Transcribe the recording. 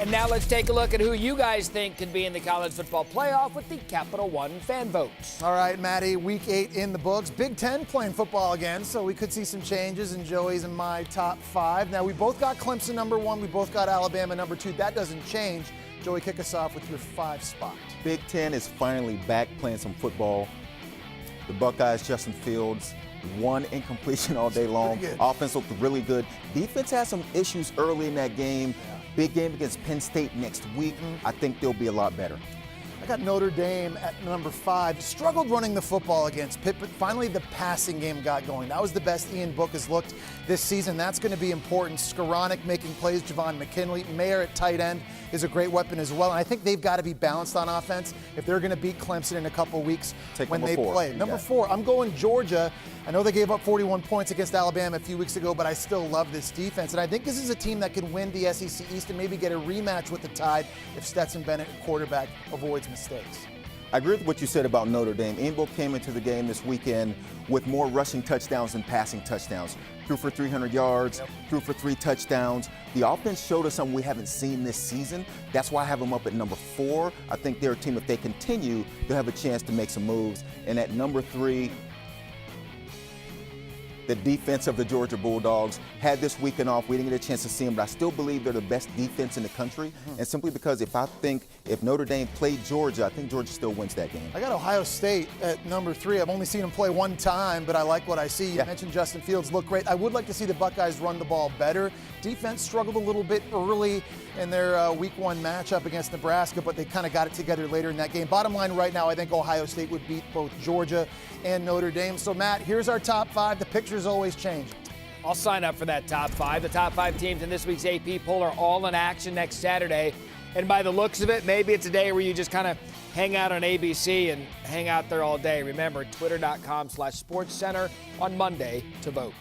And now let's take a look at who you guys think could be in the college football playoff with the Capital One fan votes. All right, Maddie, week 8 in the books. Big Ten playing football again, so we could see some changes in Joey's and my top 5. Now, we both got Clemson number 1. We both got Alabama number 2. That doesn't change. Joey, kick us off with your 5 spot. Big Ten is finally back playing some football. The Buckeyes, Justin Fields, one incompletion all day long. Offense looked really good. Defense had some issues early in that game. Big game against Penn State next week. I think they'll be a lot better. I got Notre Dame at number 5. Struggled running the football against Pitt, but finally the passing game got going. That was the best Ian Book has looked this season. That's going to be important. Skoranek making plays, Javon McKinley. Mayer at tight end is a great weapon as well. And I think they've got to be balanced on offense if they're going to beat Clemson in a couple weeks when they play. Number 4, I'm going Georgia. I know they gave up 41 points against Alabama a few weeks ago, but I still love this defense. And I think this is a team that can win the SEC East and maybe get a rematch with the Tide if Stetson Bennett, quarterback, avoids mistakes. I agree with what you said about Notre Dame. Ian Book came into the game this weekend with more rushing touchdowns than passing touchdowns. Threw for 300 yards, threw for 3 touchdowns. The offense showed us something we haven't seen this season. That's why I have them up at number 4. I think they're a team, if they continue, they'll have a chance to make some moves. And at number 3, the defense of the Georgia Bulldogs had this weekend off. We didn't get a chance to see them, but I still believe they're the best defense in the country. And simply because if Notre Dame played Georgia, I think Georgia still wins that game. I got Ohio State at number 3. I've only seen them play one time, but I like what I see. You mentioned Justin Fields look great. I would like to see the Buckeyes run the ball better. Defense struggled a little bit early in their week 1 matchup against Nebraska, but they kind of got it together later in that game. Bottom line right now, I think Ohio State would beat both Georgia and Notre Dame. So, Matt, here's our top 5. The pictures always change. I'll sign up for that top 5. The top 5 teams in this week's AP poll are all in action next Saturday. And by the looks of it, maybe it's a day where you just kind of hang out on ABC and hang out there all day. Remember, twitter.com/SportsCenter on Monday to vote.